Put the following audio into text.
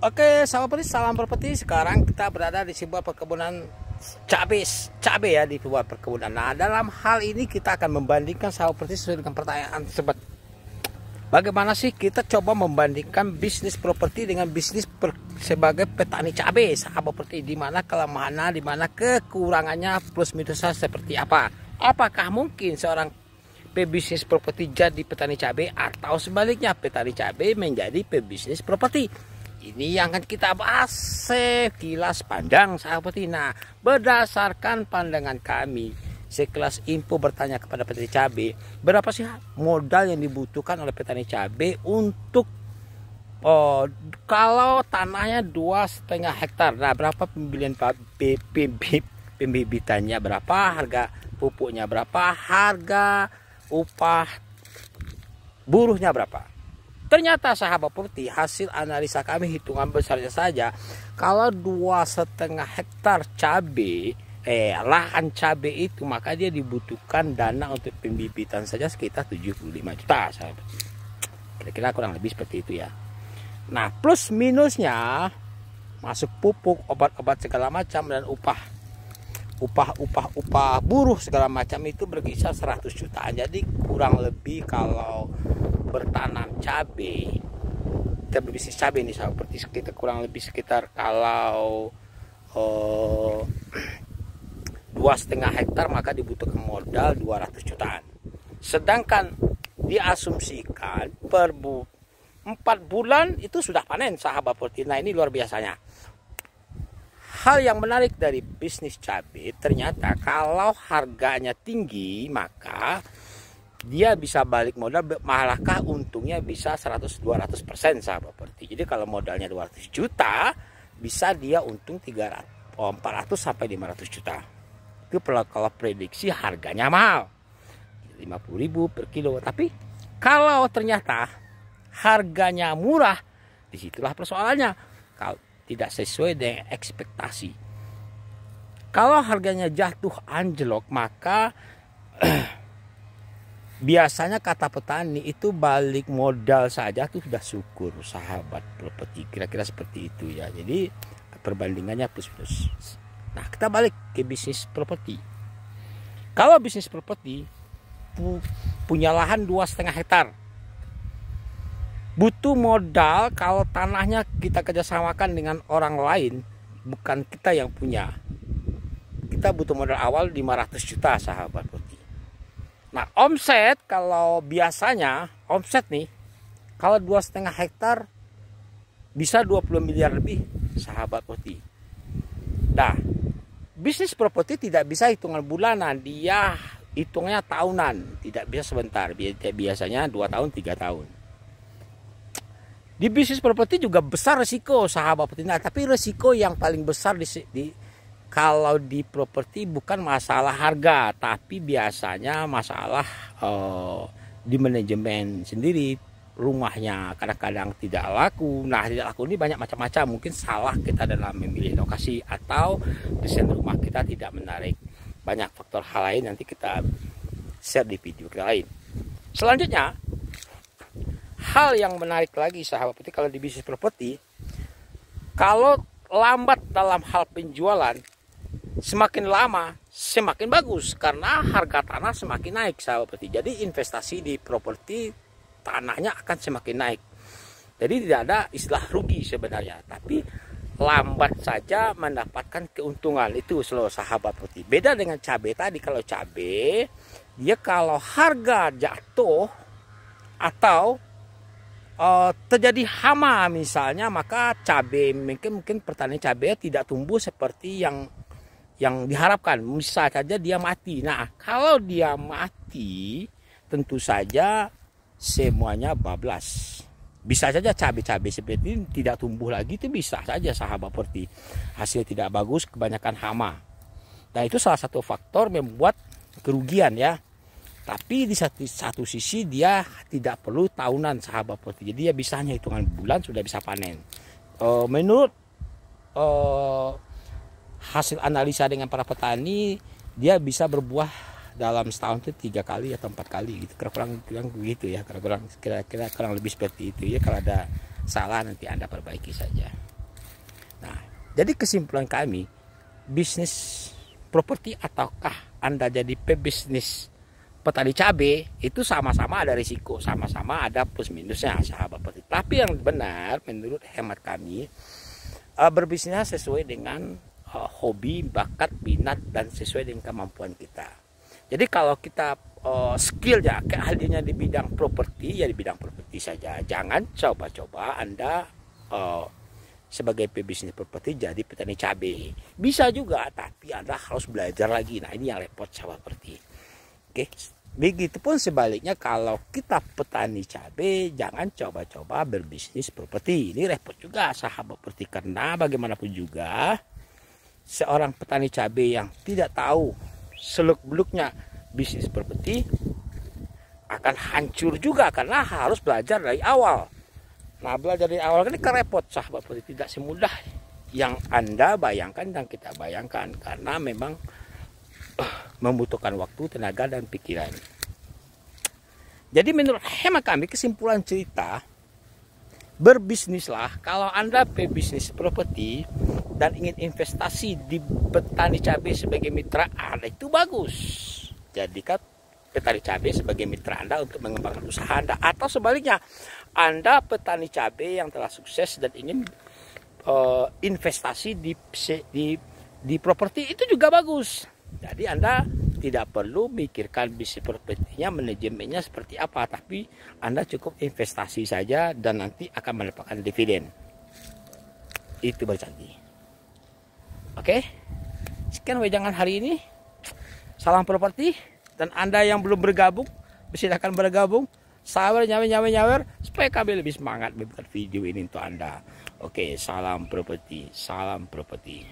Oke, sahabat petani, salam properti. Sekarang kita berada di sebuah perkebunan cabai ya, di sebuah perkebunan. Nah, dalam hal ini kita akan membandingkan sahabat petani sesuai dengan pertanyaan tersebut. Bagaimana sih kita coba membandingkan bisnis properti dengan bisnis sebagai petani cabai, sahabat petani, di mana kelemahannya, di mana kekurangannya, plus minusnya seperti apa? Apakah mungkin seorang pebisnis properti jadi petani cabai atau sebaliknya petani cabai menjadi pebisnis properti? Ini yang akan kita bahas sekilas pandang, sahabat. Nah, berdasarkan pandangan kami, sekelas info bertanya kepada petani cabai, berapa sih modal yang dibutuhkan oleh petani cabai untuk kalau tanahnya 2,5 hektar. Nah, berapa pembibitannya, berapa harga pupuknya, berapa harga upah buruhnya, berapa? Ternyata sahabat properti, hasil analisa kami, hitungan besarnya saja, kalau 2,5 hektar cabai, lahan cabai itu, maka dia dibutuhkan dana untuk pembibitan saja sekitar 75 juta, sahabat. Kira-kira kurang lebih seperti itu ya. Nah, plus minusnya masuk pupuk, obat-obat segala macam, dan upah buruh segala macam itu berkisar 100 jutaan. Jadi kurang lebih kalau bertanam cabai, kita berbisnis cabai ini seperti sekitar kurang lebih sekitar kalau 2,5 hektar maka dibutuhkan modal 200 jutaan. Sedangkan diasumsikan per 4 bulan itu sudah panen, sahabat properti. Nah, ini luar biasanya. Hal yang menarik dari bisnis cabai, ternyata kalau harganya tinggi maka dia bisa balik modal, malahkah untungnya bisa 100-200%, sahabat properti. Jadi kalau modalnya 200 juta bisa dia untung 400 sampai 500 juta. Itu kalau prediksi harganya mahal, 50.000 per kilo. Tapi kalau ternyata harganya murah, disitulah persoalannya. Kalau tidak sesuai dengan ekspektasi, kalau harganya jatuh anjlok, maka biasanya kata petani itu balik modal saja tuh sudah syukur, sahabat properti. Kira-kira seperti itu ya. Jadi perbandingannya plus plus. Nah, kita balik ke bisnis properti. Kalau bisnis properti punya lahan 2,5 hektar, butuh modal. Kalau tanahnya kita kerjasamakan dengan orang lain, bukan kita yang punya, kita butuh modal awal 500 juta, sahabat properti. Nah, omset, kalau biasanya omset nih, kalau 2,5 hektar bisa 20 miliar lebih, sahabat properti. Nah, bisnis properti tidak bisa hitungan bulanan, dia hitungnya tahunan, tidak bisa sebentar, biasanya 2 tahun 3 tahun. Di bisnis properti juga besar resiko, sahabat properti. Nah, tapi resiko yang paling besar kalau di properti bukan masalah harga, tapi biasanya masalah di manajemen sendiri. Rumahnya kadang-kadang tidak laku. Nah, tidak laku ini banyak macam-macam. Mungkin salah kita dalam memilih lokasi, atau desain rumah kita tidak menarik. Banyak faktor hal lain, nanti kita share di video kita lain. Selanjutnya, hal yang menarik lagi, sahabat properti, kalau di bisnis properti, kalau lambat dalam hal penjualan, semakin lama semakin bagus karena harga tanah semakin naik, sahabat properti. Jadi investasi di properti, tanahnya akan semakin naik. Jadi tidak ada istilah rugi sebenarnya, tapi lambat saja mendapatkan keuntungan. Itu selalu, sahabat properti. Beda dengan cabai tadi. Kalau cabai, dia kalau harga jatuh atau terjadi hama misalnya, maka cabai mungkin petani cabai tidak tumbuh seperti yang diharapkan. Bisa saja dia mati. Nah, kalau dia mati, tentu saja semuanya bablas. Bisa saja cabai-cabai seperti ini tidak tumbuh lagi, itu bisa saja, sahabat properti. Hasil tidak bagus, kebanyakan hama. Nah, itu salah satu faktor membuat kerugian ya. Tapi di satu sisi dia tidak perlu tahunan, sahabat properti. Jadi dia bisa hanya hitungan bulan sudah bisa panen. Menurut hasil analisa dengan para petani, dia bisa berbuah dalam setahun itu 3 kali atau 4 kali gitu, kurang begitu ya, kira-kira kurang lebih seperti itu ya. Kalau ada salah nanti Anda perbaiki saja. Nah, jadi kesimpulan kami, bisnis properti ataukah Anda jadi pebisnis petani cabai, itu sama-sama ada risiko, sama-sama ada plus minusnya sahabat petani. Tapi yang benar menurut hemat kami, berbisnis sesuai dengan hobi, bakat, minat, dan sesuai dengan kemampuan kita. Jadi kalau kita skillnya, keahliannya di bidang properti, ya di bidang properti saja. Jangan coba-coba Anda sebagai pebisnis properti jadi petani cabai. Bisa juga, tapi Anda harus belajar lagi. Nah, ini yang repot sahabat properti. Oke, begitupun sebaliknya kalau kita petani cabai, jangan coba-coba berbisnis properti. Ini repot juga sahabat properti, karena bagaimanapun juga seorang petani cabai yang tidak tahu seluk-beluknya bisnis properti akan hancur juga, karena harus belajar dari awal. Nah, belajar dari awal ini kan repot sahabat properti, tidak semudah yang Anda bayangkan dan kita bayangkan, karena memang membutuhkan waktu, tenaga, dan pikiran. Jadi menurut hemat kami, kesimpulan cerita, berbisnislah. Kalau Anda pebisnis properti dan ingin investasi di petani cabai sebagai mitra Anda, itu bagus. Jadikan petani cabai sebagai mitra Anda untuk mengembangkan usaha Anda. Atau sebaliknya, Anda petani cabai yang telah sukses dan ingin investasi di properti, itu juga bagus. Jadi Anda tidak perlu mikirkan bisnis propertinya, manajemennya seperti apa, tapi Anda cukup investasi saja dan nanti akan mendapatkan dividen. Itu berjanji. Oke, sekian wejangan hari ini. Salam properti. Dan Anda yang belum bergabung, silakan bergabung. Sabar, nyawer supaya kami lebih semangat membuat video ini untuk Anda. Oke, salam properti, salam properti.